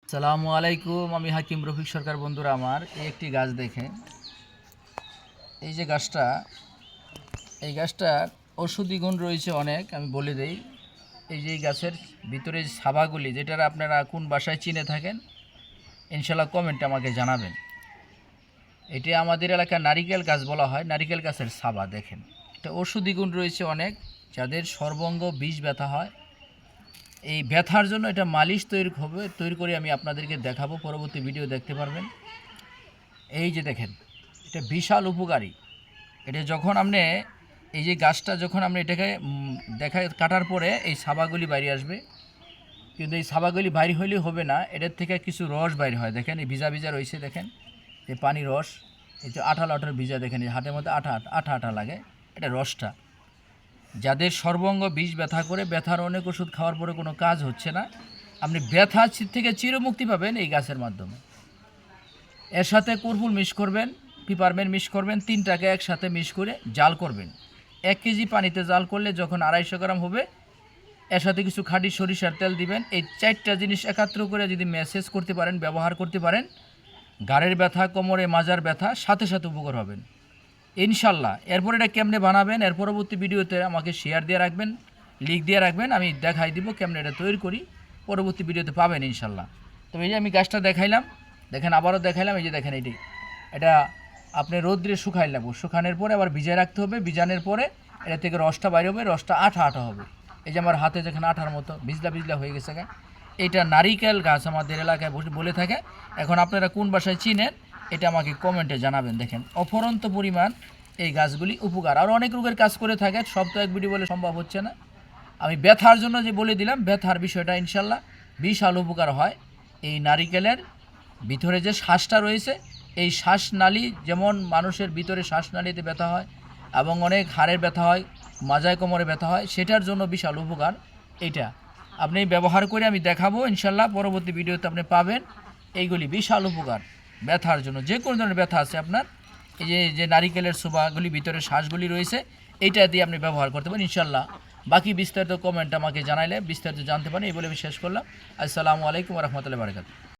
আসসালামু আলাইকুম। আমি হাকিম রফিক সরকার। বন্ধুরা আমার এই একটি গাছ দেখেন, এই যে গাছটা, এই গাছটার ঔষধি গুণ রয়েছে অনেক। আমি বলে দেই, এই যে এই গাছের ভিতরে যে সাবাগুলি, যেটা আপনারা কোন বাসায় চিনে থাকেন ইনশাল্লাহ কমেন্টে আমাকে জানাবেন। এটি আমাদের এলাকার নারিকেল গাছ বলা হয়, নারিকেল গাছের সাবা দেখেন। এটা ঔষধি গুণ রয়েছে অনেক। যাদের সর্বাঙ্গ বিষ ব্যথা হয়, এই ব্যথার জন্য এটা মালিশ তৈরি করে আমি আপনাদেরকে দেখাবো, পরবর্তী ভিডিও দেখতে পারবেন। এই যে দেখেন, এটা বিশাল উপকারী। এটা যখন আপনি এই যে গাছটা যখন আপনি এটাকে কাটার পরে এই সাবাগুলি বাইরে আসবে, কিন্তু এই সাবাগুলি বাইরে হইলেই হবে না, এটার থেকে কিছু রস বাইরে হয়। দেখেন এই ভিজা ভিজা রয়েছে, দেখেন এই পানি রস, এই যে আঠালো আঠালো ভিজা, দেখেন এই হাতের মধ্যে আঠা আঠা আঠা লাগে, এটা রসটা। যাদের সর্বাঙ্গ বিষ ব্যথা করে, ব্যথার অনেক ওষুধ খাওয়ার পরে কোনো কাজ হচ্ছে না, আপনি ব্যথা থেকে চিরমুক্তি পাবেন এই গাছের মাধ্যমে। এর সাথে কর্পূর মিক্স করবেন, পিপারমেন্ট মিক্স করবেন, তিনটাকে একসাথে মিক্স করে জাল করবেন। 1 কেজি পানিতে জাল করলে যখন 250 গ্রাম হবে, এর সাথে কিছু খাঁটি সরিষার তেল দিবেন। এই 4টা জিনিস একাত্র করে যদি ম্যাসেজ করতে পারেন, ব্যবহার করতে পারেন, ঘাড়ের ব্যথা, কোমরে মাজার ব্যথা সাথে সাথে উপকার হবেন ইনশাল্লাহ। এরপর এটা কেমনে বানাবেন, এর পরবর্তী ভিডিওতে আমাকে শেয়ার দিয়ে রাখবেন, লিঙ্ক দিয়ে রাখবেন, আমি দেখাই দিব কেমনে এটা তৈরি করি, পরবর্তী ভিডিওতে পাবেন ইনশাল্লাহ। তবে এই যে আমি গাছটা দেখাইলাম, দেখেন আবারও দেখাইলাম, এই যে দেখেন এটা আপনি রোদ্রে শুকাই লাগবো, শুকানোর পরে আবার ভিজায় রাখতে হবে, ভিজানোর পরে এটা থেকে রসটা বাইরে হবে, রসটা আঠা আঠা হবে। এই যে আমার হাতে যেখানে আঠার মতো ভিজলা ভিজলা হয়ে গেছে, এইটা নারিকেল গাছ আমাদের এলাকায় বলে থাকে। এখন আপনারা কোন বাসায় চিনেন এটা আমাকে কমেন্টে জানাবেন। দেখেন অফরন্ত পরিমাণ এই গাছগুলি উপকার, আর অনেক রোগের কাজ করে থাকে, সব তো এক ভিডিও বলে সম্ভব হচ্ছে না। আমি ব্যথার জন্য যে বলে দিলাম, ব্যথার বিষয়টা ইনশাল্লাহ বিশাল উপকার হয়। এই নারিকেলের ভিতরে যে শ্বাসটা রয়েছে, এই শ্বাসনালী, যেমন মানুষের ভিতরে শ্বাসনালীতে ব্যথা হয় এবং অনেক হাড়ের ব্যথা হয়, মাজায় কোমরে ব্যথা হয়, সেটার জন্য বিশাল উপকার। এইটা আপনি ব্যবহার করে আমি দেখাবো ইনশাল্লাহ, পরবর্তী ভিডিওতে আপনি পাবেন। এইগুলি বিশাল উপকার ব্যথার জন্য, যে কোনো ধরনের ব্যথা আছে আপনার, এই যে নারিকেলের সুবাগুলি, ভিতরে শ্বাসগুলি রয়েছে, এইটা দিয়ে আপনি ব্যবহার করতে পারেন ইনশাল্লাহ। বাকি বিস্তারিত কমেন্ট আমাকে জানাইলে বিস্তারিত জানতে পারেন। এই বলে আমি শেষ করলাম। আসসালামু আলাইকুম ওয়া রাহমাতুল্লাহি ওয়া বারাকাতুহু।